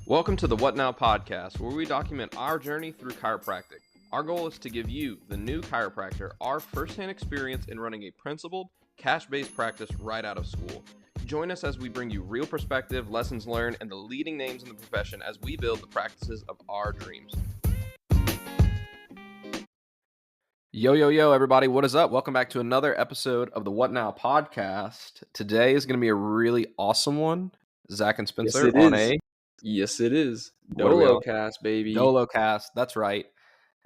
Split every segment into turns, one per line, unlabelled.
Welcome to the What Now podcast, where we document our journey through chiropractic. Our goal is to give you, the new chiropractor, our firsthand experience in running a principled, cash-based practice right out of school. Join us as we bring you real perspective, lessons learned, and the leading names in the profession as we build the practices of our dreams. Yo, everybody. What is up? Welcome back to another episode of the What Now podcast. Today is going to be a really awesome one. Zach and Spencer
Yes, it is.
What are we on?
Dolocast, baby.
Dolocast. That's right.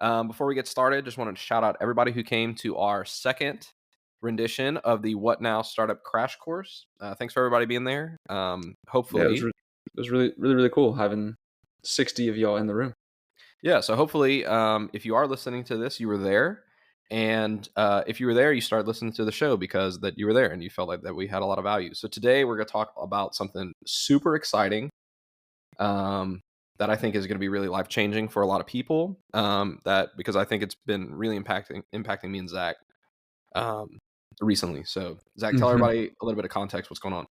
Before we get started, just wanted to shout out everybody who came to our second rendition of the What Now Startup Crash Course. Thanks for everybody being there. Hopefully,
it was really cool having 60 of y'all in the room.
Yeah, so hopefully, if you are listening to this, you were there. And if you were there, you started listening to the show because that you were there and you felt like that we had a lot of value. So today we're going to talk about something super exciting that I think is going to be really life-changing for a lot of people. Because I think it's been really impacting me and Zach recently. So Zach, tell everybody a little bit of context. What's going on?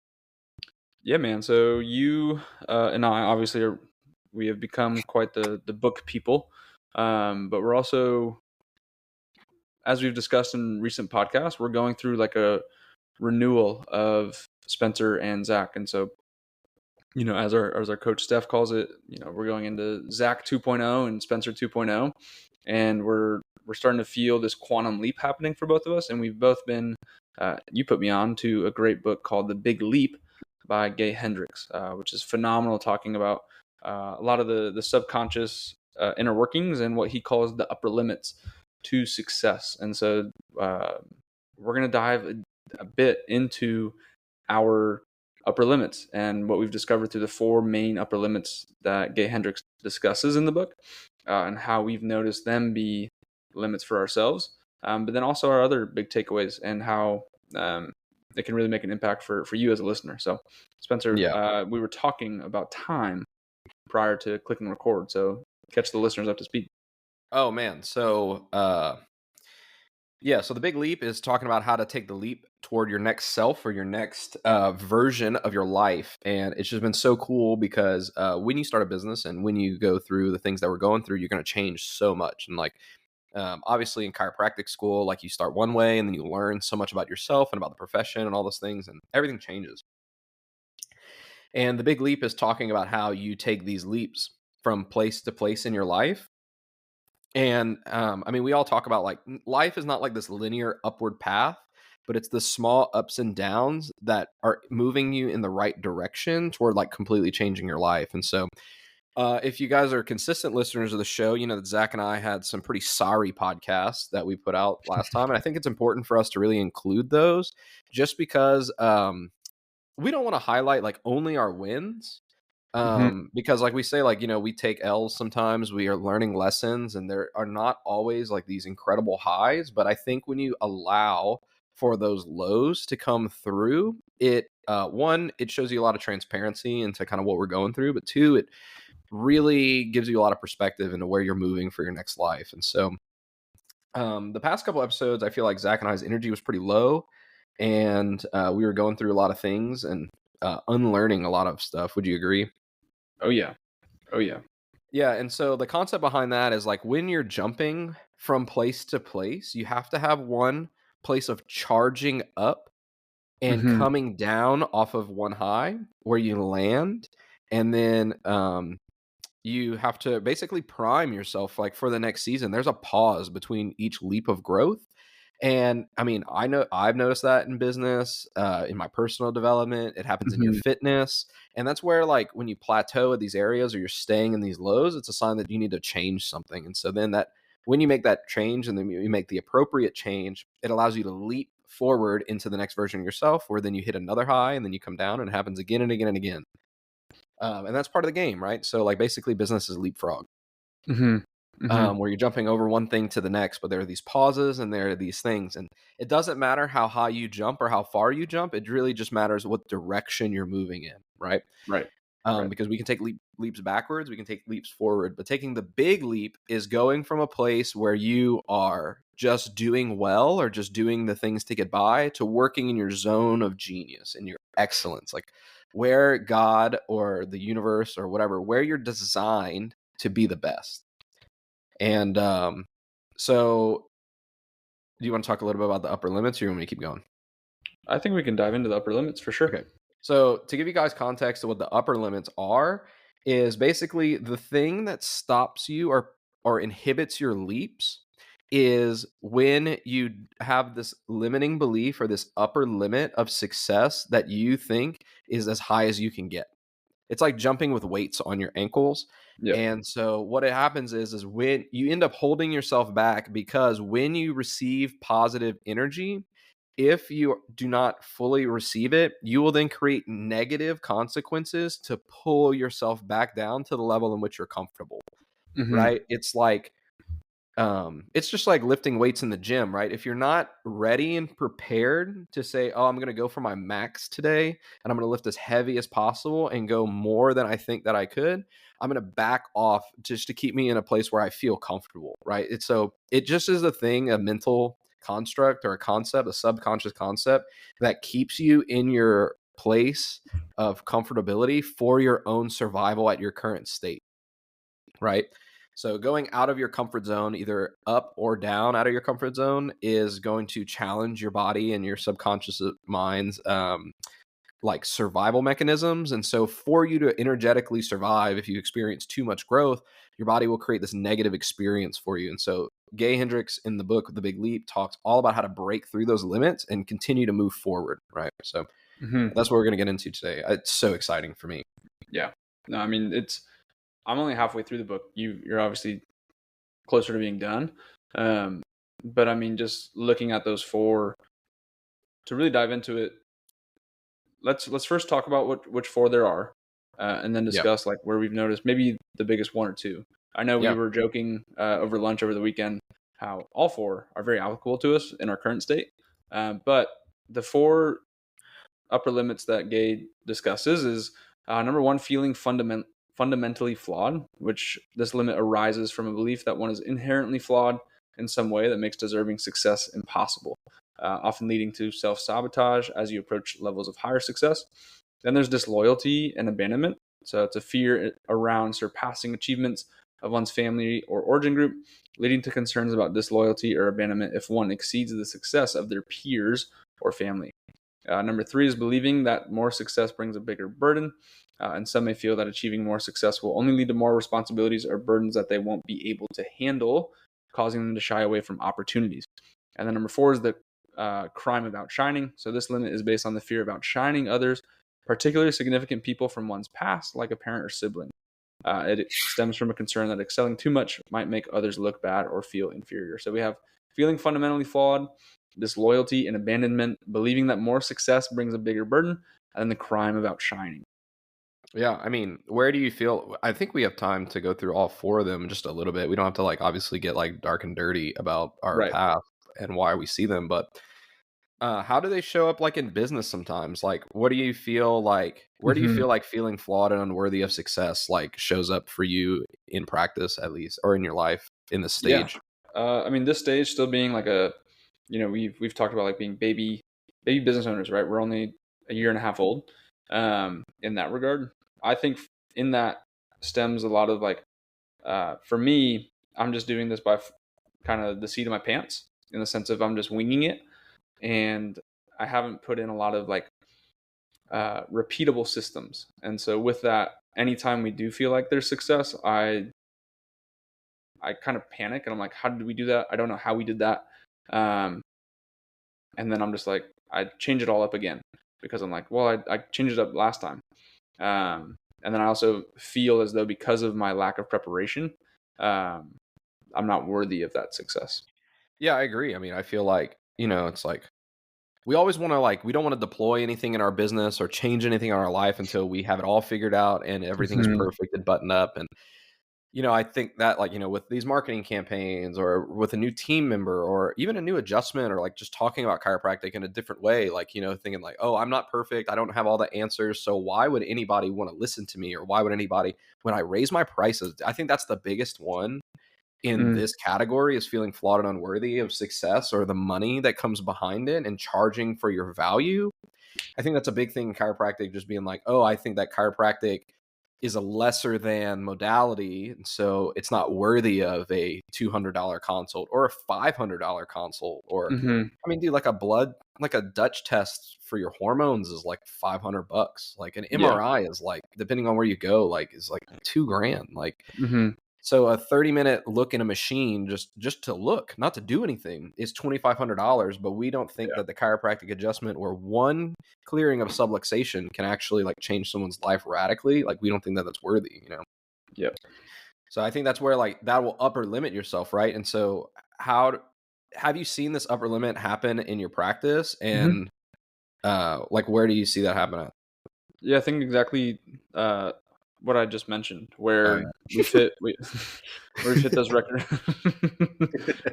Yeah, man. So you and I obviously we have become quite the book people, but we're also, as we've discussed in recent podcasts, we're going through like a renewal of Spencer and Zach. And so, as our coach Steph calls it, we're going into Zach 2.0 and Spencer 2.0, and we're starting to feel this quantum leap happening for both of us. And we've both been, you put me on to a great book called The Big Leap by Gay Hendricks, which is phenomenal, talking about a lot of the subconscious inner workings and what he calls the upper limits to success. And so we're going to dive a bit into our upper limits and what we've discovered through the 4 main upper limits that Gay Hendricks discusses in the book, and how we've noticed them be limits for ourselves, but then also our other big takeaways and how it can really make an impact for you as a listener. So Spencer, we were talking about time prior to clicking record, so catch the listeners up to speed.
Oh man. So so the big leap is talking about how to take the leap toward your next self or your next version of your life. And it's just been so cool because when you start a business and when you go through the things that we're going through, you're going to change so much. And obviously in chiropractic school, like you start one way and then you learn so much about yourself and about the profession and all those things, and everything changes. And the big leap is talking about how you take these leaps from place to place in your life. And we all talk about like life is not like this linear upward path, but it's the small ups and downs that are moving you in the right direction toward like completely changing your life. And so if you guys are consistent listeners of the show, you know that Zach and I had some pretty sorry podcasts that we put out last time. And I think it's important for us to really include those just because we don't want to highlight like only our wins. Because like we say, like, we take L's sometimes, we are learning lessons, and there are not always like these incredible highs. But I think when you allow for those lows to come through, it shows you a lot of transparency into kind of what we're going through, but 2, it really gives you a lot of perspective into where you're moving for your next life. And so the past couple episodes, I feel like Zach and I's energy was pretty low, and we were going through a lot of things and unlearning a lot of stuff. Would you agree?
Oh yeah.
Yeah, and so the concept behind that is like when you're jumping from place to place, you have to have one place of charging up and coming down off of one high where you land, and then you have to basically prime yourself like for the next season. There's a pause between each leap of growth. And I know I've noticed that in business, in my personal development, it happens in your fitness. And that's where like when you plateau at these areas or you're staying in these lows, it's a sign that you need to change something. And so then when you make that change and then you make the appropriate change, it allows you to leap forward into the next version of yourself, where then you hit another high and then you come down, and it happens again and again and again. And that's part of the game, right? So like basically business is leapfrog. Where you're jumping over one thing to the next, but there are these pauses and there are these things. And it doesn't matter how high you jump or how far you jump. It really just matters what direction you're moving in, right?
Right.
Because we can take leaps backwards, we can take leaps forward, but taking the big leap is going from a place where you are just doing well or just doing the things to get by to working in your zone of genius and your excellence. Like where God or the universe or whatever, where you're designed to be the best. And so do you want to talk a little bit about the upper limits, or you want me to keep going?
I think we can dive into the upper limits for sure.
Okay. So to give you guys context of what the upper limits are, is basically the thing that stops you or inhibits your leaps is when you have this limiting belief or this upper limit of success that you think is as high as you can get. It's like jumping with weights on your ankles.
Yep.
And so what it happens is when you end up holding yourself back, because when you receive positive energy, if you do not fully receive it, you will then create negative consequences to pull yourself back down to the level in which you're comfortable,
Mm-hmm.
right? It's just like lifting weights in the gym, right? If you're not ready and prepared to say, oh, I'm going to go for my max today and I'm going to lift as heavy as possible and go more than I think that I could, I'm going to back off just to keep me in a place where I feel comfortable, right? It just is a thing, a mental construct or a concept, a subconscious concept that keeps you in your place of comfortability for your own survival at your current state, right? So going out of your comfort zone, either up or down out of your comfort zone, is going to challenge your body and your subconscious mind's like survival mechanisms. And so for you to energetically survive, if you experience too much growth, your body will create this negative experience for you. And so Gay Hendricks in the book The Big Leap talks all about how to break through those limits and continue to move forward, right? So
Mm-hmm.
that's what we're going to get into today. It's so exciting for me.
Yeah. No, I mean, I'm only halfway through the book. You're obviously closer to being done. But I mean, just looking at those four, to really dive into it, let's first talk about which four there are, and then
Yeah.
discuss like where we've noticed maybe the biggest one or two. I know we
Yeah.
were joking over lunch over the weekend how all four are very applicable to us in our current state, but the four upper limits that Gay discusses is number one, feeling fundamentally flawed, which this limit arises from a belief that one is inherently flawed in some way that makes deserving success impossible, often leading to self-sabotage as you approach levels of higher success. Then there's disloyalty and abandonment. So it's a fear around surpassing achievements of one's family or origin group, leading to concerns about disloyalty or abandonment if one exceeds the success of their peers or family. Number three is believing that more success brings a bigger burden. And some may feel that achieving more success will only lead to more responsibilities or burdens that they won't be able to handle, causing them to shy away from opportunities. And then number four is the crime of outshining. So this limit is based on the fear of outshining others, particularly significant people from one's past, like a parent or sibling. It stems from a concern that excelling too much might make others look bad or feel inferior. So we have feeling fundamentally flawed, disloyalty and abandonment, believing that more success brings a bigger burden, and then the crime of outshining.
Yeah, I mean, where do you feel? I think we have time to go through all four of them just a little bit. We don't have to like obviously get like dark and dirty about our
Right.
path and why we see them, but how do they show up like in business sometimes? Like, what do you feel like? Where do you
Mm-hmm.
feel like feeling flawed and unworthy of success like shows up for you in practice at least, or in your life in this
Yeah.
stage?
I mean, this stage still being like we've talked about like being baby business owners, right? We're only a year and a half old. In that regard, I think in that stems a lot of like, for me, I'm just doing this by kind of the seat of my pants in the sense of I'm just winging it, and I haven't put in a lot of like repeatable systems. And so with that, anytime we do feel like there's success, I kind of panic and I'm like, how did we do that? I don't know how we did that. Um, and then I'm just like, I change it all up again because I'm like, well, I changed it up last time. And then I also feel as though because of my lack of preparation, um, I'm not worthy of that success.
Yeah, I agree. I mean, I feel like, it's like we always want to like we don't want to deploy anything in our business or change anything in our life until we have it all figured out and everything is
Mm-hmm.
perfect and buttoned up. And I think that like, with these marketing campaigns or with a new team member or even a new adjustment or like just talking about chiropractic in a different way, like, thinking like, oh, I'm not perfect. I don't have all the answers. So why would anybody want to listen to me? Or why would anybody, when I raise my prices, I think that's the biggest one in
Mm-hmm.
this category, is feeling flawed and unworthy of success or the money that comes behind it and charging for your value. I think that's a big thing in chiropractic, just being like, oh, I think that chiropractic is a lesser than modality, and so it's not worthy of a $200 consult or a $500 consult. Or,
Mm-hmm.
I mean, dude, like a Dutch test for your hormones is like $500. Like an
Yeah.
MRI is like, depending on where you go, like is like $2,000. Like,
Mm-hmm.
so a 30-minute look in a machine, just to look, not to do anything, is $2,500. But we don't think
Yeah.
that the chiropractic adjustment or one clearing of subluxation can actually like change someone's life radically. Like we don't think that that's worthy, you know?
Yeah.
So I think that's where like that will upper limit yourself, right? And so have you seen this upper limit happen in your practice?
Mm-hmm.
And like where do you see that happen at?
Yeah, I think exactly what I just mentioned,
Oh
where we fit we where we fit those record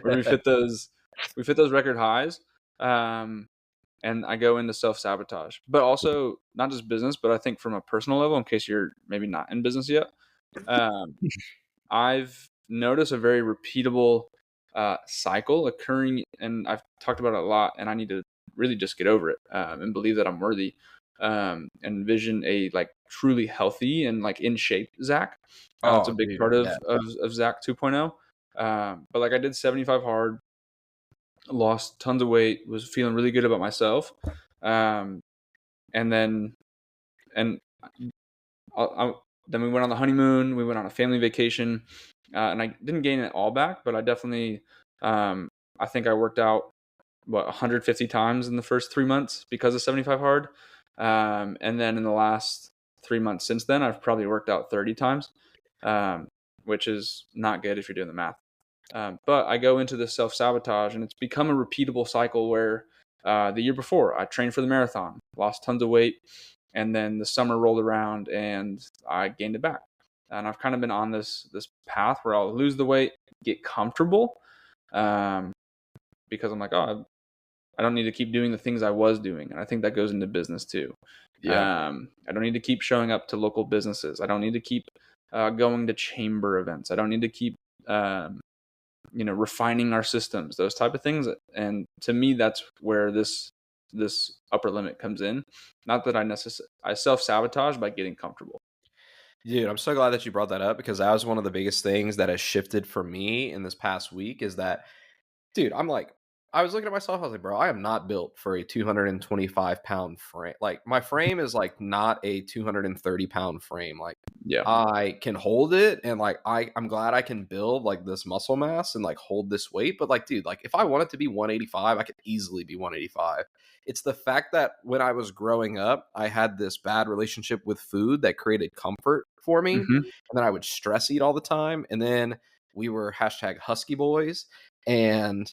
where we fit those record highs, and I go into self sabotage. But also not just business, but I think from a personal level, in case you're maybe not in business yet, um, I've noticed a very repeatable cycle occurring, and I've talked about it a lot, and I need to really just get over it and believe that I'm worthy. And envision a like truly healthy and like in shape Zach. It's a
Oh,
big
dude,
part
yeah.
of Zach 2.0. But like I did 75 hard, lost tons of weight, was feeling really good about myself. Um, and then and I, then we went on the honeymoon. We went on a family vacation, and I didn't gain it all back, but I definitely, I think I worked out 150 times in the first 3 months because of 75 hard, and then in the last 3 months since then, I've probably worked out 30 times, which is not good if you're doing the math. But I go into this self sabotage, and it's become a repeatable cycle where the year before I trained for the marathon, lost tons of weight, and then the summer rolled around and I gained it back. And I've kind of been on this path where I'll lose the weight, get comfortable, um, because I'm like, oh, I don't need to keep doing the things I was doing, and I think that goes into business too.
Yeah.
I don't need to keep showing up to local businesses. I don't need to keep going to chamber events. I don't need to keep refining our systems, those type of things. And to me, that's where this upper limit comes in. Not that I self-sabotage by getting comfortable.
Dude, I'm so glad that you brought that up because that was one of the biggest things that has shifted for me in this past week is that, dude, I was looking at myself, I was like, bro, I am not built for a 225-pound frame. Like, my frame is like not a 230-pound frame. Like,
Yeah.
I can hold it and like I'm glad I can build like this muscle mass and like hold this weight. But like, dude, like if I wanted to be 185, I could easily be 185. It's the fact that when I was growing up, I had this bad relationship with food that created comfort for me. And
Hmm.
then I would stress eat all the time. And then we were hashtag husky boys. And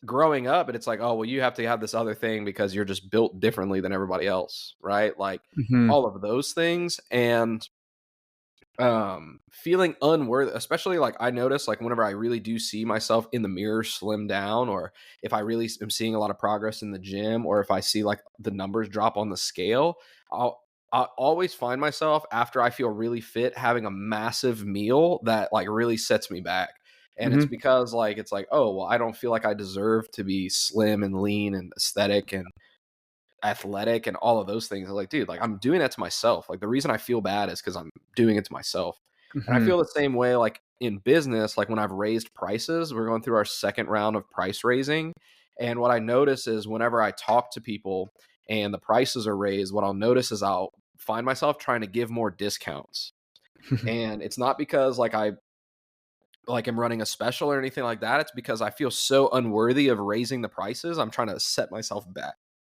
growing up, and it's like, oh, well, you have to have this other thing because you're just built differently than everybody else. Right. Like
Hmm.
all of those things. And feeling unworthy, especially like I notice like whenever I really do see myself in the mirror slim down, or if I really am seeing a lot of progress in the gym, or if I see like the numbers drop on the scale, I always find myself after I feel really fit having a massive meal that like really sets me back. And it's
Hmm.
because like it's like, oh well, I don't feel like I deserve to be slim and lean and aesthetic and athletic and all of those things. Like, dude, like I'm doing that to myself. Like the reason I feel bad is because I'm doing it to myself. And I
Hmm.
feel the same way like in business, like when I've raised prices, we're going through our second round of price raising. And what I notice is whenever I talk to people and the prices are raised, what I'll notice is I'll find myself trying to give more discounts. And it's not because like I like am running a special or anything like that. It's because I feel so unworthy of raising the prices. I'm trying to set myself back.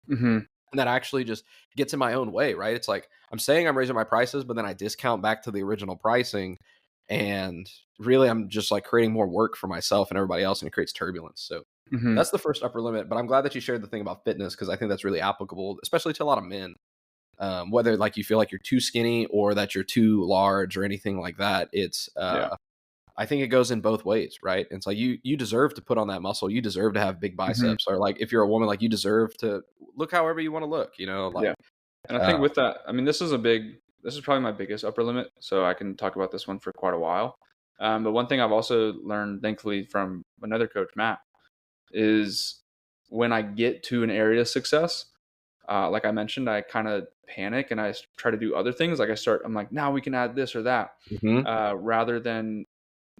Hmm.
And that actually just gets in my own way, right? It's like I'm saying I'm raising my prices, but then I discount back to the original pricing. And really, I'm just like creating more work for myself and everybody else, and it creates turbulence. So
Hmm.
that's the first upper limit. But I'm glad that you shared the thing about fitness because I think that's really applicable, especially to a lot of men. Whether like you feel like you're too skinny or that you're too large or anything like that, it's
Yeah.
I think it goes in both ways, right? It's like you deserve to put on that muscle. You deserve to have big
Hmm.
biceps, or like if you're a woman, like you deserve to look however you want to look. You know,
Yeah.
like
And I think
uh,
with that, I mean, this is probably my biggest upper limit. So I can talk about this one for quite a while. But one thing I've also learned, thankfully, from another coach, Matt, is when I get to an area of success, like I mentioned, I kind of panic and I try to do other things. Like I'm like, now we can add this or that,
Hmm.
rather than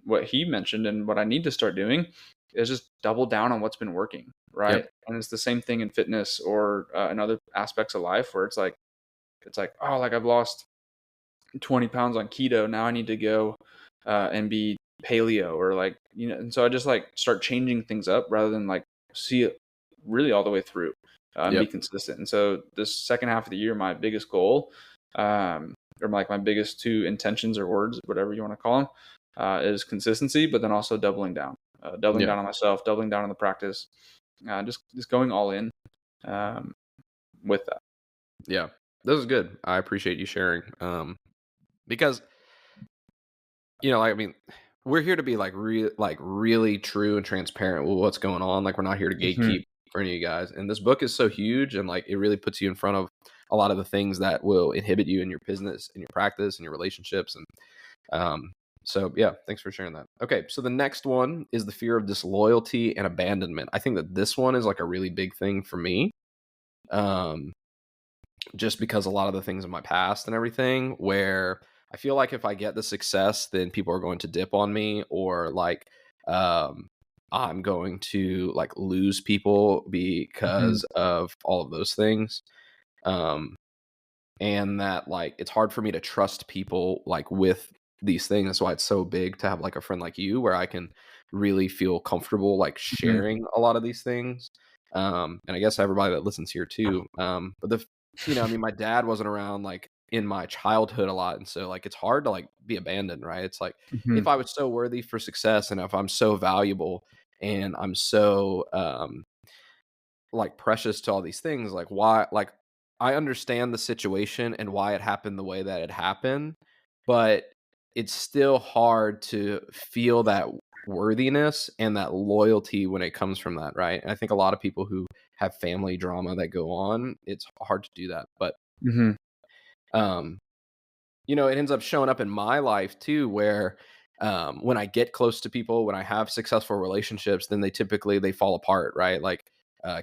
what he mentioned. And what I need to start doing is just double down on what's been working. Right.
Yep.
And it's the same thing in fitness or in other aspects of life where it's like, oh, like I've lost 20 pounds on keto. Now I need to go and be paleo or like, and so I just like start changing things up rather than like see it really all the way through and be
Yep.
consistent. And so this second half of the year, my biggest goal, or like my biggest two intentions or words, whatever you want to call them, is consistency, but then also doubling
Yeah.
down on myself, doubling down on the practice, just going all in um, with that.
Yeah. This is good. I appreciate you sharing. Because like, I mean, we're here to be like really true and transparent with what's going on. Like, we're not here to
Hmm.
gatekeep for any of you guys. And this book is so huge, and like it really puts you in front of a lot of the things that will inhibit you in your business, in your practice, and your relationships. And so yeah, thanks for sharing that. Okay, so the next one is the fear of disloyalty and abandonment. I think that this one is like a really big thing for me. Um, just because a lot of the things in my past and everything where I feel like if I get the success, then people are going to dip on me, or like um I'm going to like lose people
Hmm.
because of all of those things. Um and that like it's hard for me to trust people like with these things. That's why it's so big to have like a friend like you where I can really feel comfortable like
Hmm.
sharing a lot of these things. And I guess everybody that listens here too. But I mean, my dad wasn't around like in my childhood a lot, and so like it's hard to like be abandoned, right? It's like if
Hmm.
I was so worthy for success and if I'm so valuable and I'm so like precious to all these things, like why, like I understand the situation and why it happened the way that it happened, but it's still hard to feel that worthiness and that loyalty when it comes from that, right? And I think a lot of people who have family drama that go on, it's hard to do that. But
Hmm.
um it ends up showing up in my life too, where when I get close to people, when I have successful relationships, then they fall apart, right? Like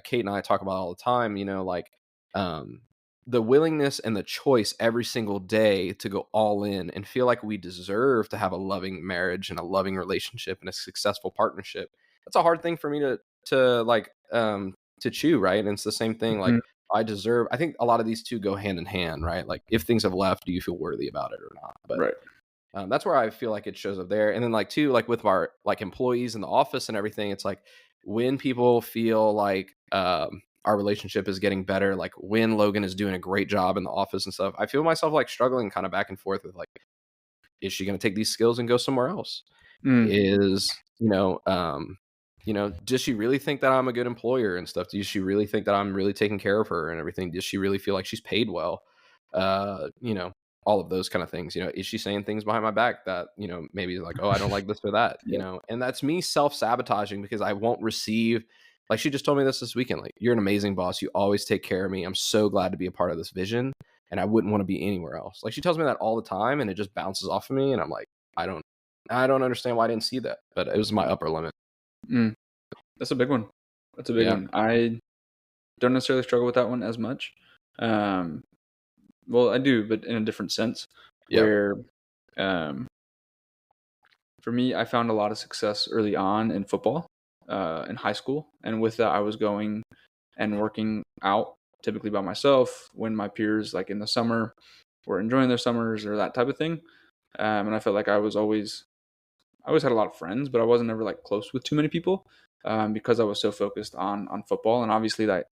Kate and I talk about all the time, like um, the willingness and the choice every single day to go all in and feel like we deserve to have a loving marriage and a loving relationship and a successful partnership. That's a hard thing for me to like to chew, right? And it's the same thing, like
Hmm.
I think a lot of these two go hand in hand, right? Like if things have left, do you feel worthy about it or not? But
Right.
that's where I feel like it shows up there. And then like too, like with our like employees in the office and everything, it's like when people feel like our relationship is getting better, like when Logan is doing a great job in the office and stuff, I feel myself like struggling kind of back and forth with like, is she going to take these skills and go somewhere else?
Mm.
Is does she really think that I'm a good employer and stuff? Does she really think that I'm really taking care of her and everything? Does she really feel like she's paid well? uh you know all of those kind of things. Is she saying things behind my back that maybe like, oh, I don't like this or that?
Yeah.
And that's me self-sabotaging because I won't receive, like she just told me this weekend, like, you're an amazing boss, you always take care of me, I'm so glad to be a part of this vision, and I wouldn't want to be anywhere else. Like she tells me that all the time and it just bounces off of me, and I'm like, I don't I don't understand why I didn't see that, but it was my upper limit.
Mm. That's a big one. That's a big
Yeah.
one. I don't necessarily struggle with that one as much. Um, well, I do, but in a different sense.
Yep.
Where, um, for me, I found a lot of success early on in football, in high school, and with that, I was going and working out typically by myself when my peers, like in the summer, were enjoying their summers or that type of thing. And I felt like I always had a lot of friends, but I wasn't ever like close with too many people because I was so focused on football, and obviously that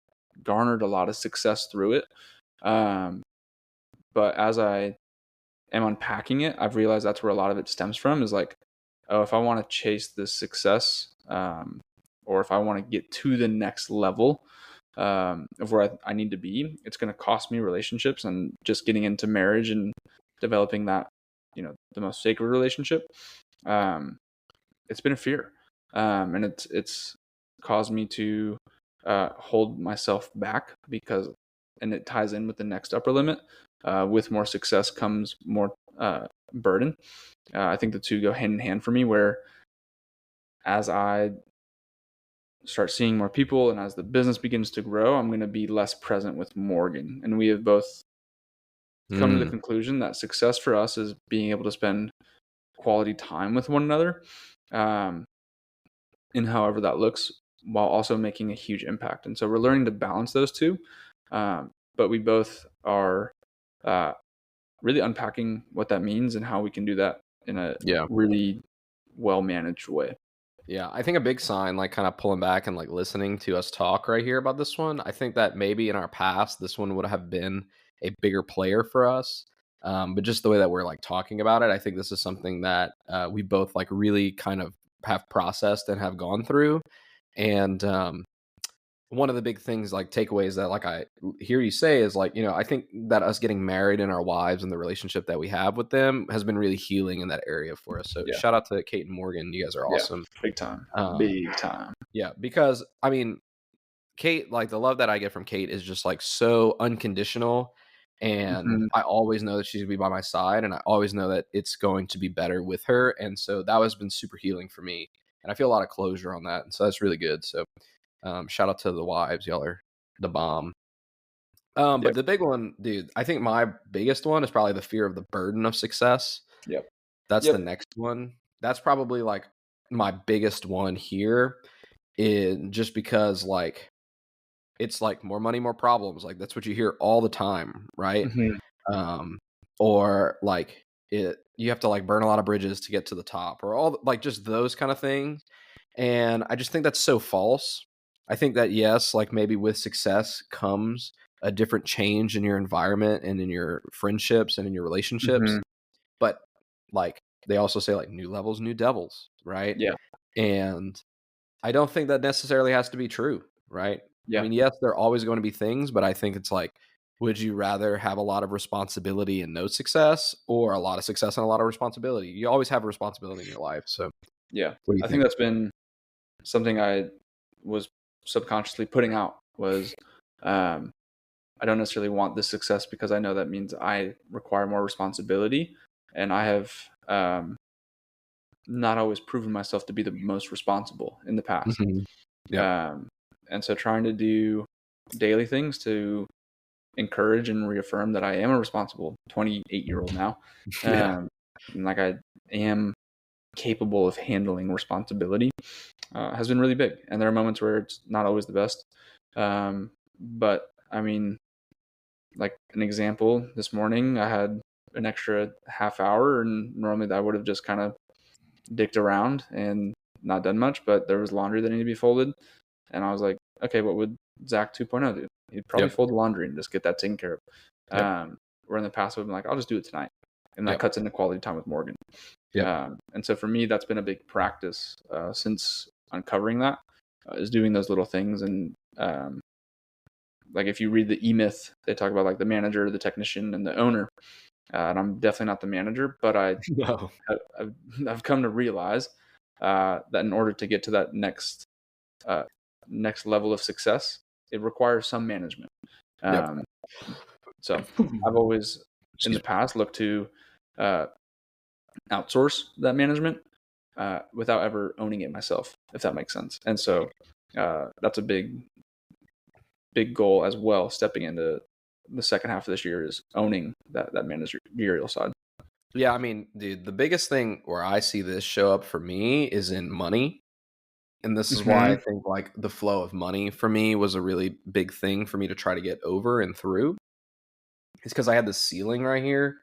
garnered a lot of success through it. Um, but as I am unpacking it, I've realized that's where a lot of it stems from. Is like, oh, if I want to chase this success, or if I want to get to the next level of where I need to be, it's going to cost me relationships, and just getting into marriage and developing that, the most sacred relationship. Um, it's been a fear, and it's caused me to hold myself back because, and it ties in with the next upper limit. With more success comes more burden. I think the two go hand in hand for me. Where as I start seeing more people, and as the business begins to grow, I'm going to be less present with Morgan. And we have both come to the
Mm,
conclusion that success for us is being able to spend quality time with one another, um, in however that looks, while also making a huge impact. And so we're learning to balance those two. But we both are uh, really unpacking what that means and how we can do that in a
yeah.
really well managed way.
Yeah, I think a big sign, like kind of pulling back and like listening to us talk right here about this one. I think that maybe in our past, this one would have been a bigger player for us. But just the way that we're like talking about it, I think this is something that we both like really kind of have processed and have gone through. And one of the big things, like takeaways that like I hear you say is like, I think that us getting married and our wives and the relationship that we have with them has been really healing in that area for us. So
Yeah.
shout out to Kate and Morgan. You guys are
Yeah.
awesome.
Big time.
Um,
Big time.
yeah, because I mean, Kate, like the love that I get from Kate is just like so unconditional. And
Hmm.
I always know that she's gonna be by my side, and I always know that it's going to be better with her. And so that has been super healing for me. And I feel a lot of closure on that. And so that's really good. So shout out to the wives. Y'all are the bomb. But
Yep.
the big one, dude, I think my biggest one is probably the fear of the burden of success.
Yep.
That's the
Yep.
next one. That's probably like my biggest one here, in just because like it's like more money, more problems. Like that's what you hear all the time, right?
Hmm.
Um, or like you have to like burn a lot of bridges to get to the top, or like just those kind of things. And I just think that's so false. I think that yes, like maybe with success comes a different change in your environment and in your friendships and in your relationships.
Hmm.
But like they also say like new levels, new devils, right?
Yeah.
And I don't think that necessarily has to be true, right? I
Yeah.
mean, yes, there are always going to be things, but I think it's like, would you rather have a lot of responsibility and no success, or a lot of success and a lot of responsibility? You always have a responsibility in your life. So,
Yeah.
what do you
I think
think?
that's been something I was subconsciously putting out was, um, I don't necessarily want this success because I know that means I require more responsibility, and I have not always proven myself to be the most responsible in the past.
Mhm. Yep.
Um, and so trying to do daily things to encourage and reaffirm that I am a responsible 28-year-old now.
Yeah.
Um, and like I am capable of handling responsibility, has been really big. And there are moments where it's not always the best. But I mean, like an example, this morning I had an extra half hour, and normally I would have just kind of dicked around and not done much, but there was laundry that needed to be folded. And I was like, okay, what would Zach 2.0 do? He'd probably
Yep.
fold the laundry and just get that taken care of.
Yep.
Where in the past, I've been like, I'll just do it tonight. And that
Yep.
cuts into quality time with Morgan.
Yep.
And so for me, that's been a big practice since uncovering that, is doing those little things. And like if you read the E-Myth, they talk about like the manager, the technician, and the owner. And I'm definitely not the manager, but
No.
I've, I've come to realize that in order to get to that uh, next level of success, it requires some management.
Yep.
Um, so I've always in the
Excuse me.
past looked to uh, outsource that management without ever owning it myself, if that makes sense. And so that's a big goal as well. Stepping into the second half of this year is owning that managerial side.
Yeah, I mean, dude, the biggest thing where I see this show up for me is in money. And this is why I
Hmm.
think like the flow of money for me was a really big thing for me to try to get over and through. It's because I had this ceiling right here.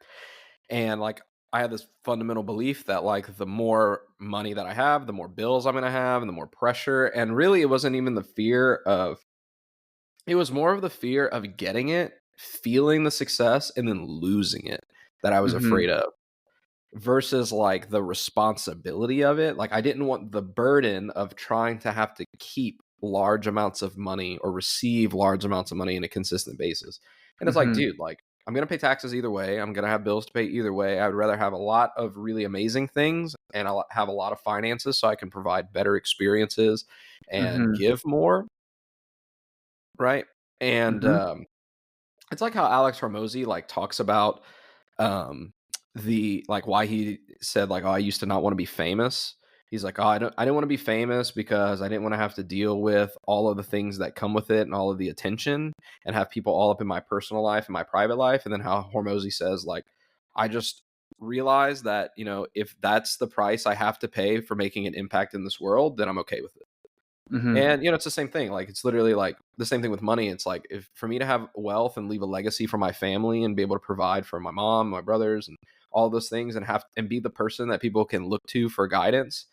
And like I had this fundamental belief that like the more money that I have, the more bills I'm gonna have and the more pressure. And really it wasn't even the fear of it was more of the fear of getting it, feeling the success, and then losing it that I was
Hmm.
afraid of, versus like the responsibility of it. Like I didn't want the burden of trying to have to keep large amounts of money or receive large amounts of money in a consistent basis. And it's like,
Hmm.
dude, like I'm going to pay taxes either way. I'm going to have bills to pay either way. I would rather have a lot of really amazing things and I'll have a lot of finances so I can provide better experiences and
Hmm.
give more, right? And
Hmm.
it's like how Alex Hormozy like talks about um the like why he said like, oh, I used to not want to be famous. He's like, "Oh, I didn't want to be famous because I didn't want to have to deal with all of the things that come with it and all of the attention and have people all up in my personal life and my private life." And then how Hormozy says, like, I just realized that, if that's the price I have to pay for making an impact in this world, then I'm okay with it.
Mm-hmm.
And, it's the same thing. Like, it's literally like the same thing with money. It's like, if for me to have wealth and leave a legacy for my family and be able to provide for my mom, my brothers, and all those things, and be the person that people can look to for guidance,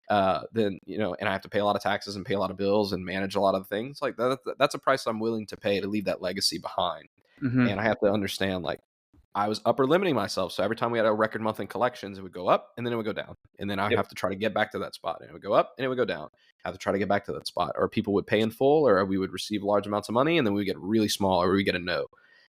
then, and I have to pay a lot of taxes and pay a lot of bills and manage a lot of things like that's a price I'm willing to pay to leave that legacy behind.
Mm-hmm.
And I have to understand, like, I was upper limiting myself. So every time we had a record month in collections, it would go up and then it would go down. And then I
Yep.
have to try to get back to that spot. And it would go up and it would go down. I have to try to get back to that spot. Or people would pay in full, or we would receive large amounts of money and then we would get really small, or we get a no.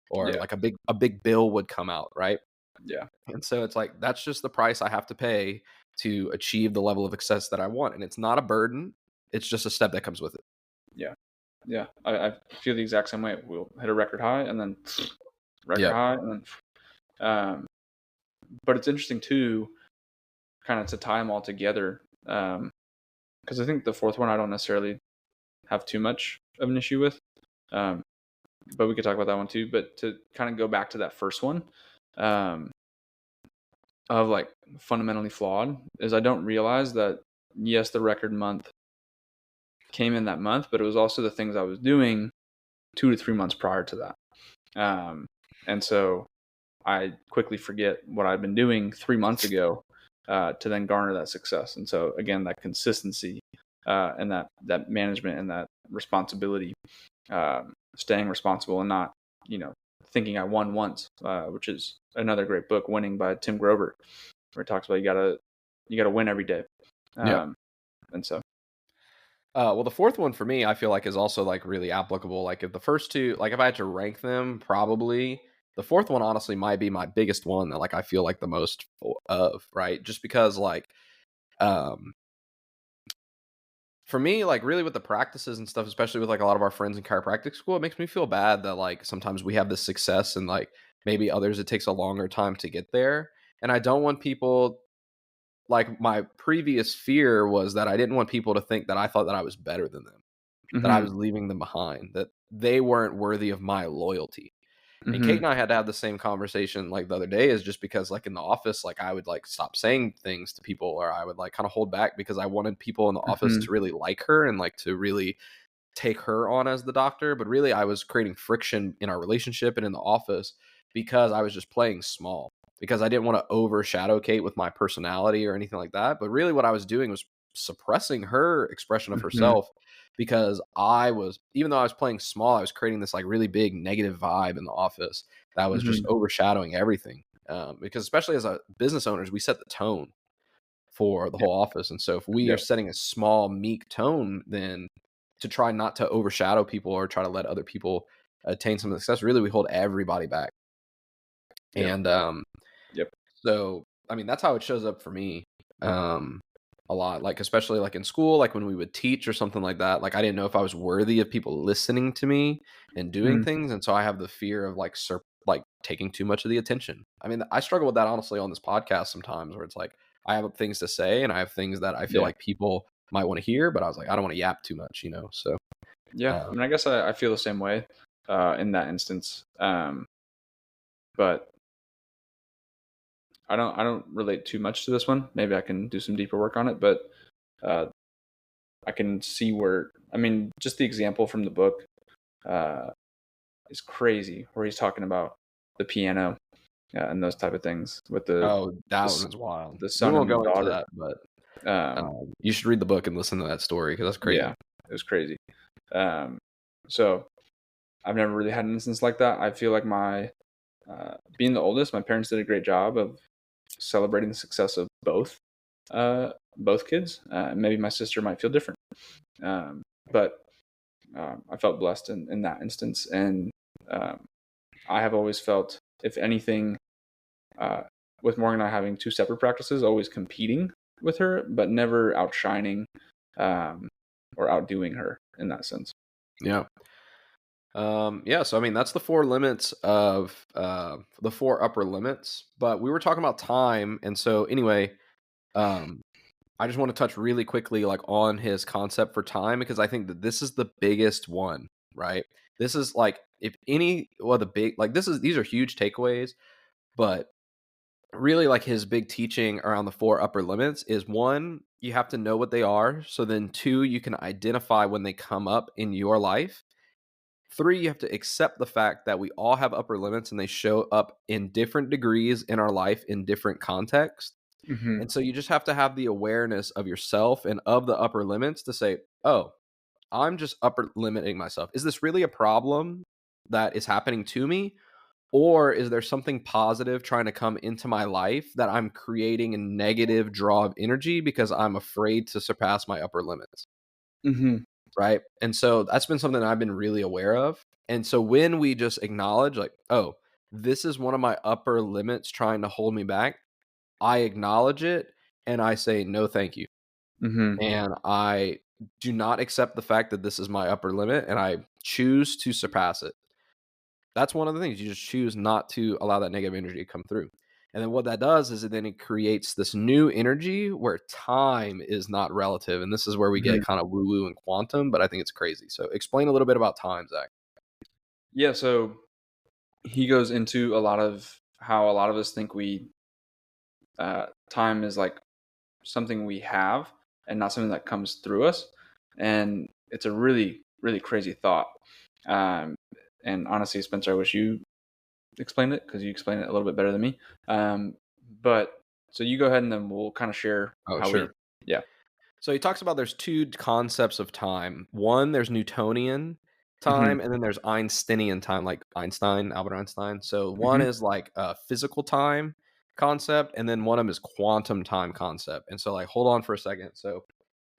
Or
Yeah.
like a big bill would come out, right?
Yeah.
And so it's like, that's just the price I have to pay to achieve the level of success that I want. And it's not a burden. It's just a step that comes with it.
Yeah. Yeah. I feel the exact same way. We'll hit a record high and then record
Yeah.
high and then but it's interesting too, kind of to tie them all together. Because I think the fourth one I don't necessarily have too much of an issue with. But we could talk about that one too. But to kind of go back to that first one, of like fundamentally flawed, is I don't realize that, yes, the record month came in that month, but it was also the things I was doing 2 to 3 months prior to that. And so I quickly forget what I'd been doing 3 months ago to then garner that success. And so again, that consistency and that management and that responsibility, staying responsible and not, thinking I won once, which is another great book, Winning by Tim Grover, where it talks about you gotta win every day.
Yeah.
And so
Well, the fourth one for me, I feel like is also like really applicable. Like, if the first two, like if I had to rank them, probably the fourth one honestly might be my biggest one that like I feel like the most of, right? Just because like, um, for me, like really with the practices and stuff, especially with like a lot of our friends in chiropractic school, it makes me feel bad that like sometimes we have this success and like maybe others it takes a longer time to get there. And I don't want people, like, my previous fear was that I didn't want people to think that I thought that I was better than them, that I
mm-hmm,
was leaving them behind, that they weren't worthy of my loyalty. And Kate
mm-hmm,
and I had to have the same conversation like the other day, is just because like in the office, like I would like stop saying things to people, or I would like kind of hold back because I wanted people in the office
mm-hmm,
to really like her and like to really take her on as the doctor. But really I was creating friction in our relationship and in the office because I was just playing small, because I didn't want to overshadow Kate with my personality or anything like that. But really what I was doing was suppressing her expression of
mm-hmm,
herself, because even though I was playing small, I was creating this like really big negative vibe in the office that was just
mm-hmm.
overshadowing everything. Because especially as a business owners, we set the tone for the
Yeah,
whole office. And so if we are
yeah,
setting a small, meek tone, then to try not to overshadow people or try to let other people attain some success, really we hold everybody back.
yep,
And
yep,
so, I mean, that's how it shows up for me, a lot. Like, especially like in school, like when we would teach or something like that, like I didn't know if I was worthy of people listening to me and doing
mm,
things. And so I have the fear of like, like taking too much of the attention. I mean, I struggle with that honestly on this podcast sometimes, where it's like, I have things to say and I have things that I feel
yeah,
like people might want to hear, but I was like, I don't want to yap too much, So,
yeah. I
um,
mean, I guess I feel the same way in that instance. But I don't relate too much to this one. Maybe I can do some deeper work on it, but uh, I can see where, I mean, just the example from the book uh, is crazy, where he's talking about the piano and those type of things with
oh, that
the
one is wild.
the
We
son
won't
and the
go into
daughter.
that, but
Um,
you should read the book and listen to that story, because that's crazy.
yeah, it was crazy. So I've never really had an instance like that. I feel like my being the oldest, my parents did a great job of celebrating the success of both kids. Maybe my sister might feel different, but I felt blessed in that instance, and um, I have always felt, if anything, uh, with Morgan and I having two separate practices, always competing with her, but never outshining or outdoing her in that sense.
Yeah. Yeah, so I mean that's the four limits of the four upper limits. But we were talking about time, and so anyway, um I just want to touch really quickly like on his concept for time because I think that this is the biggest one, right? This is like if any well the big like this is these are huge takeaways, but really like his big teaching around the four upper limits is one, you have to know what they are. So then two, you can identify when they come up in your life. Three, you have to accept the fact that we all have upper limits and they show up in different degrees in our life in different contexts.
Mm-hmm.
And so you just have to have the awareness of yourself and of the upper limits to say, oh, I'm just upper limiting myself. Is this really a problem that is happening to me? Or is there something positive trying to come into my life that I'm creating a negative draw of energy because I'm afraid to surpass my upper limits?
Mm-hmm.
Right. And so that's been something I've been really aware of. And so when we just acknowledge, like, oh, this is one of my upper limits trying to hold me back, I acknowledge it and I say, no, thank you.
Mm-hmm.
And I do not accept the fact that this is my upper limit and I choose to surpass it. That's one of the things. You just choose not to allow that negative energy to come through. And then what that does is then it creates this new energy where time is not relative. And this is where we
Mm-hmm.
get kind of woo woo and quantum, but I think it's crazy. So explain a little bit about time, Zach.
Yeah, so he goes into a lot of how a lot of us think time is like something we have and not something that comes through us, and it's a really really crazy thought. Um, and honestly, Spencer, I wish you explained it because you explained it a little bit better than me. But so you go ahead and then we'll kind of share
Oh,
how we,
sure.
yeah.
So he talks about there's two concepts of time. One, there's Newtonian
Hmm.
time, and then there's Einsteinian time, like Einstein, Albert Einstein. So one
Hmm.
is like a physical time concept, and then one of them is quantum time concept. And so, like, hold on for a second. So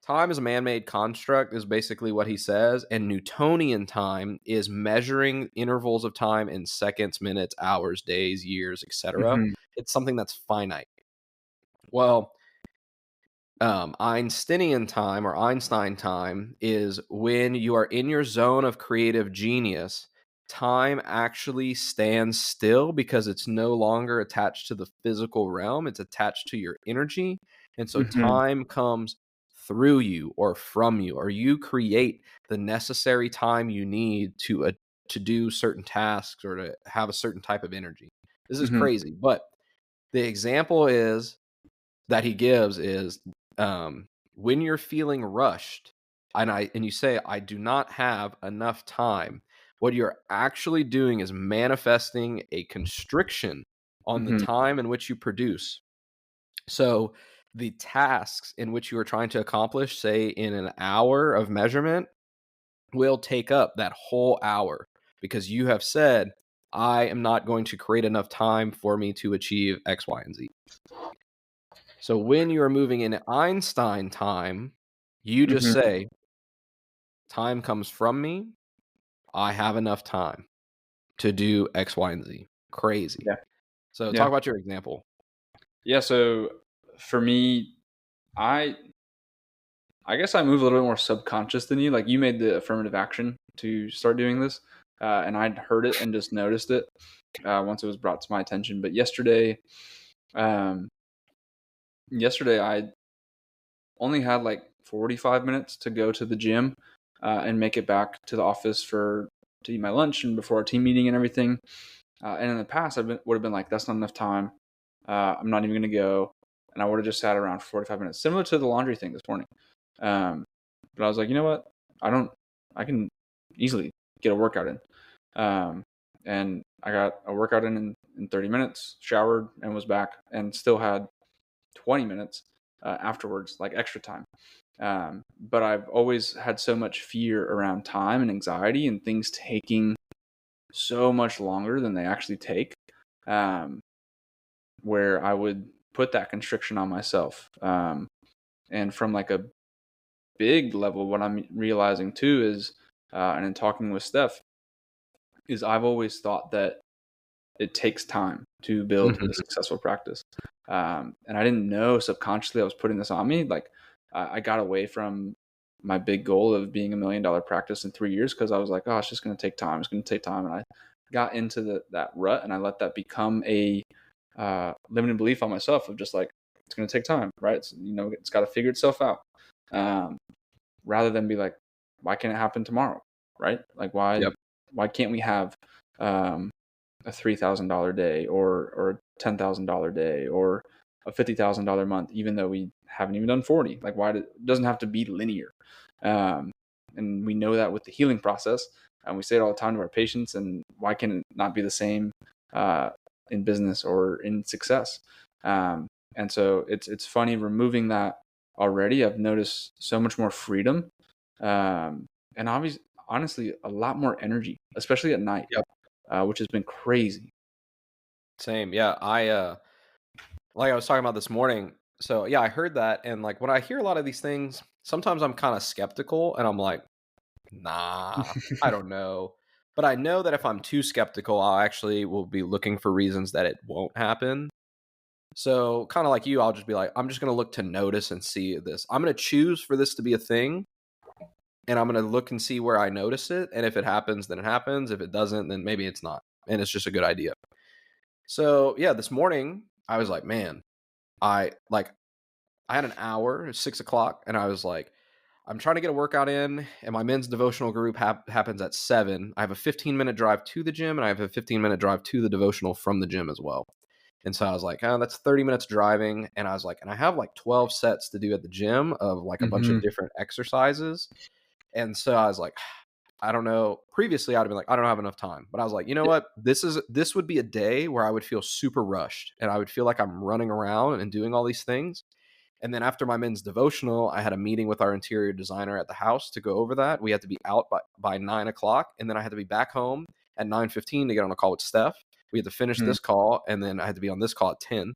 time is a man-made construct, is basically what he says, and Newtonian time is measuring intervals of time in seconds, minutes, hours, days, years, etc.
Hmm.
It's something that's finite. Well, Einsteinian time or Einstein time is when you are in your zone of creative genius. Time actually stands still because it's no longer attached to the physical realm, it's attached to your energy. And so
Hmm.
time comes through you or from you, or you create the necessary time you need to do certain tasks or to have a certain type of energy. This is
Hmm.
crazy, but the example is that he gives is when you're feeling rushed and you say I do not have enough time, what you're actually doing is manifesting a constriction on the
Hmm.
time in which you produce. So the tasks in which you are trying to accomplish, say in an hour of measurement, will take up that whole hour because you have said I am not going to create enough time for me to achieve X, Y, and Z. So when you are moving in Einstein time, you just
Hmm.
say, time comes from me. I have enough time to do X, Y, and Z. Crazy.
Yeah.
So talk
Yeah.
about your example.
Yeah. So for me, I I guess I move a little bit more subconscious than you. Like you made the affirmative action to start doing this, and I'd heard it and just noticed it once it was brought to my attention. But um, yesterday I only had like 45 minutes to go to the gym and make it back to the office to eat my lunch and before our team meeting and everything. And in the past, would have been like, that's not enough time. I'm not even going to go. And I would have just sat around for 45 minutes, similar to the laundry thing this morning. Um, but I was like, you know what? I can easily get a workout in. Um, and I got a workout in 30 minutes, showered, and was back, and still had 20 minutes afterwards, like extra time. But I've always had so much fear around time and anxiety and things taking so much longer than they actually take, um, where I would put that constriction on myself. And from like a big level, what I'm realizing too is, and in talking with Steph, is I've always thought that it takes time to build a
Mhm.
successful practice. And I didn't know subconsciously I was putting this on me. Like I got away from my big goal of being $1 million practice in 3 years because I was like, oh, it's just going to take time. It's going to take time. And I got into that rut and I let that become a limiting belief on myself of just like, it's going to take time, right? It's, it's got to figure itself out. Rather than be like, why can't it happen tomorrow? Right? Like,
Yep.
why can't we have, a $3,000 day or a $10,000 day or a $50,000 month, even though we haven't even done 40? Like, it doesn't have to be linear. And we know that with the healing process, and we say it all the time to our patients. And why can it not be the same in business or in success? And so it's funny removing that already. I've noticed so much more freedom, and honestly, a lot more energy, especially at night,
Yep.
which has been crazy.
Same. Yeah. Like I was talking about this morning. So yeah, I heard that. And like when I hear a lot of these things, sometimes I'm kind of skeptical and I'm like, nah, I don't know. But I know that if I'm too skeptical, I actually will be looking for reasons that it won't happen. So kind of like you, I'll just be like, I'm just going to look to notice and see this. I'm going to choose for this to be a thing. And I'm going to look and see where I notice it. And if it happens, then it happens. If it doesn't, then maybe it's not. And it's just a good idea. So yeah, this morning I was like, man, I like I had an hour, 6 o'clock, and I was like, I'm trying to get a workout in, and my men's devotional group happens at 7. I have a 15-minute drive to the gym, and I have a 15-minute drive to the devotional from the gym as well. And so I was like, oh, that's 30 minutes driving. And I was like, and I have like 12 sets to do at the gym of like a bunch
Mm-hmm.
of different exercises. And so I was like, I don't know. Previously, I'd have been like, I don't have enough time. But I was like, you know what? This would be a day where I would feel super rushed and I would feel like I'm running around and doing all these things. And then after my men's devotional, I had a meeting with our interior designer at the house to go over that. We had to be out by 9 o'clock. And then I had to be back home at 9:15 to get on a call with Steph. We had to finish
Mm-hmm.
this call. And then I had to be on this call at 10.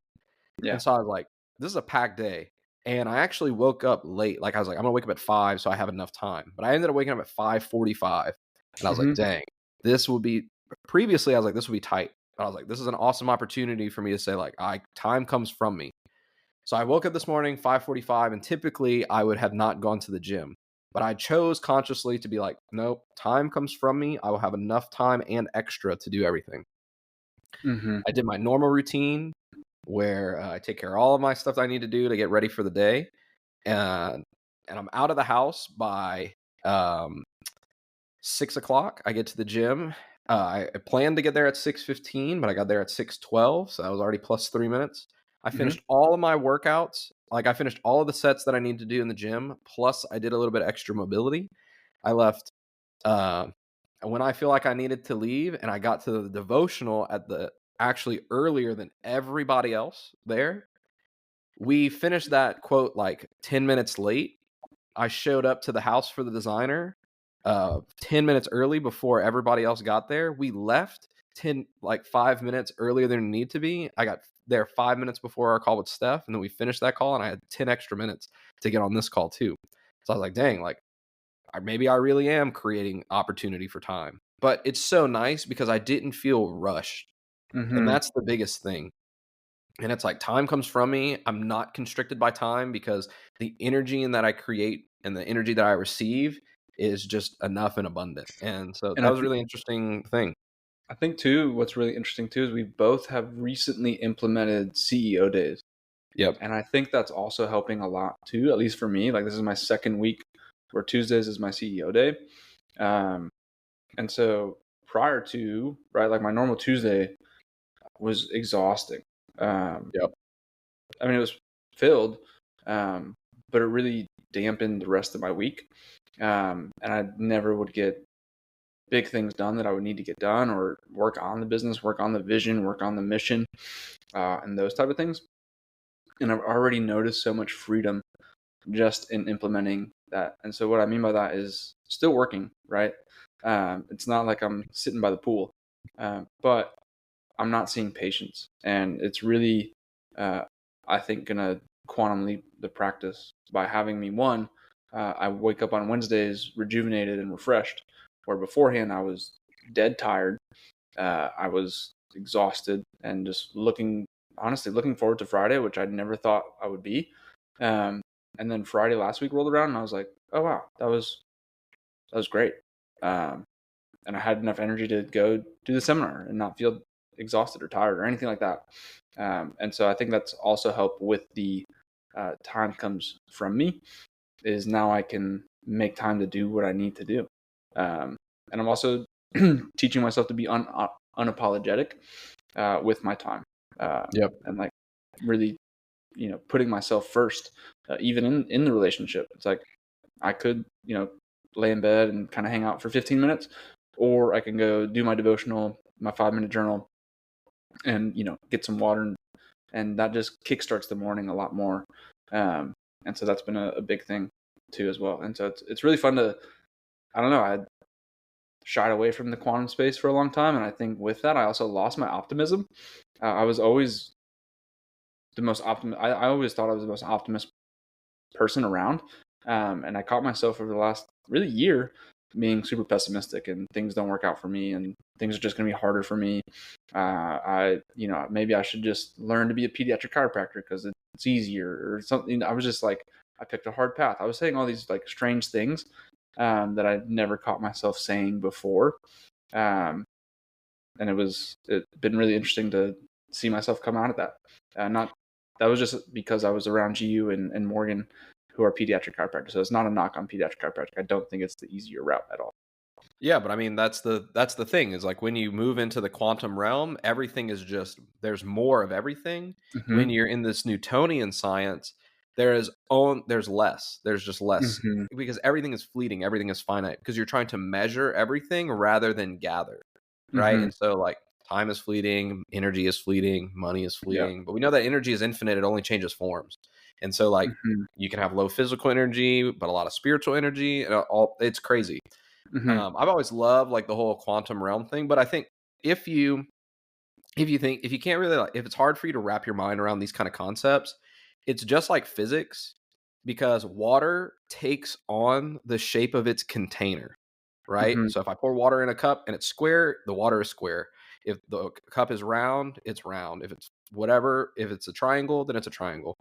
Yeah.
And so I was like, this is a packed day. And I actually woke up late. Like I was like, I'm gonna wake up at 5 so I have enough time. But I ended up waking up at 5:45. And I was like,
Mm-hmm.
dang, this will be previously I was like, this will be tight. But I was like, this is an awesome opportunity for me to say, like, time comes from me. So I woke up this morning, 5:45, and typically I would have not gone to the gym. But I chose consciously to be like, nope, time comes from me. I will have enough time and extra to do everything.
Mm-hmm.
I did my normal routine where I take care of all of my stuff that I need to do to get ready for the day. And I'm out of the house by 6 o'clock. I get to the gym. I planned to get there at 6:15, but I got there at 6:12, so I was already plus 3 minutes. I
Mm-hmm.
finished all of my workouts. Like I finished all of the sets that I need to do in the gym. Plus, I did a little bit extra mobility. I left uh, when I feel like I needed to leave, and I got to the devotional at the actually earlier than everybody else there. We finished that quote like 10 minutes late. I showed up to the house for the designer 10 minutes early before everybody else got there. We left 5 minutes earlier than it need to be. I got there 5 minutes before our call with Steph, and then we finished that call, and I had 10 extra minutes to get on this call too. So I was like, dang, like maybe I really am creating opportunity for time. But it's so nice because I didn't feel rushed. And
Mm-hmm.
that's the biggest thing. And it's like time comes from me. I'm not constricted by time because the energy that I create and the energy that I receive is just enough and abundant. And so
And
that was a really interesting thing.
I think too, what's really interesting too is we both have recently implemented CEO days.
Yep.
And I think that's also helping a lot too, at least for me. Like this is my second week where Tuesdays is my CEO day. Um, and so prior to, right, like my normal Tuesday was exhausting. Um,
Yep.
I mean, it was filled, but it really dampened the rest of my week. And I never would get big things done that I would need to get done or work on the business, work on the vision, work on the mission, and those type of things. And I've already noticed so much freedom just in implementing that. And so what I mean by that is still working, right? It's not like I'm sitting by the pool, but I'm not seeing patients. And it's really, I think, going to quantum leap the practice by having me I wake up on Wednesdays rejuvenated and refreshed, where beforehand I was dead tired. I was exhausted and just honestly looking forward to Friday, which I'd never thought I would be. And then Friday last week rolled around and I was like, oh wow, that was great. And I had enough energy to go do the seminar and not feel exhausted or tired or anything like that. And so I think that's also helped with the time comes from me, is now I can make time to do what I need to do. And I'm also teaching myself to be unapologetic with my time. And like really, putting myself first, even in the relationship. It's like I could, lay in bed and kind of hang out for 15 minutes, or I can go do my devotional, my 5-minute journal, and, get some water, and that just kickstarts the morning a lot more. And so that's been a big thing too as well. And so it's really fun to, I don't know, I shied away from the quantum space for a long time. And I think with that, I also lost my optimism. I was always the most I always thought I was the most optimist person around. And I caught myself over the last really year being super pessimistic, and things don't work out for me, and things are just going to be harder for me. Maybe I should just learn to be a pediatric chiropractor because it's easier or something. I was just like, I picked a hard path. I was saying all these like strange things that I'd never caught myself saying before. And it's been really interesting to see myself come out of that. That was just because I was around you and Morgan, who are pediatric chiropractors. So it's not a knock on pediatric chiropractic. I don't think it's the easier route at all.
Yeah, but I mean, that's the thing, is like when you move into the quantum realm, everything is just, there's more of everything.
Mm-hmm.
When you're in this Newtonian science, there's less. There's just less, because everything is fleeting, everything is finite, because you're trying to measure everything rather than gather, right?
Mm-hmm.
And so like time is fleeting, energy is fleeting, money is fleeting, but we know that energy is infinite. It only changes forms. And so like you can have low physical energy, but a lot of spiritual energy, and it's crazy. I've always loved like the whole quantum realm thing, but I think if you can't really, if it's hard for you to wrap your mind around these kind of concepts, it's just like physics, because water takes on the shape of its container, right? So if I pour water in a cup and it's square, the water is square. If the cup is round, it's round. If it's whatever, if it's a triangle, then it's a triangle.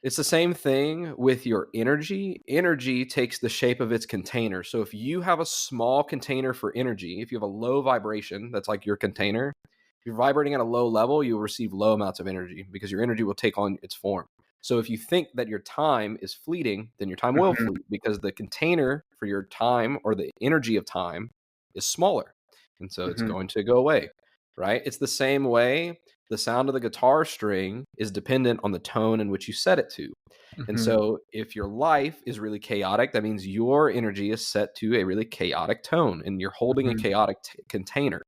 It's the same thing with your energy. Energy takes the shape of its container. So if you have a small container for energy, if you have a low vibration, that's like your container. If you're vibrating at a low level, you'll receive low amounts of energy because your energy will take on its form. So if you think that your time is fleeting, then your time will fleet, because the container for your time, or the energy of time, is smaller. And so it's going to go away, right? It's the same way the sound of the guitar string is dependent on the tone in which you set it to. And so if your life is really chaotic, that means your energy is set to a really chaotic tone, and you're holding a chaotic container.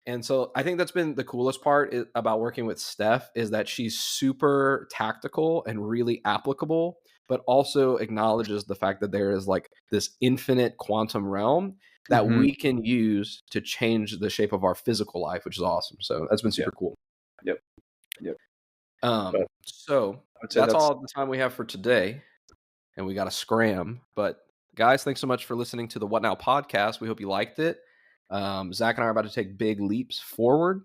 And so I think that's been the coolest part about working with Steph, is that she's super tactical and really applicable, but also acknowledges the fact that there is like this infinite quantum realm that we can use to change the shape of our physical life, which is awesome. So that's been super cool.
Yep.
So that's all the time we have for today, and we got to scram. But guys, thanks so much for listening to the What Now podcast. We hope you liked it. Zach and I are about to take big leaps forward.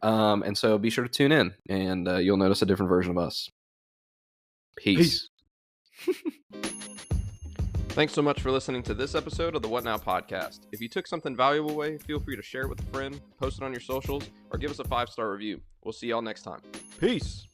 And so be sure to tune in, and you'll notice a different version of us. Peace. Thanks so much for listening to this episode of the What Now podcast. If you took something valuable away, feel free to share it with a friend, post it on your socials, or give us a 5-star review. We'll see y'all next time. Peace.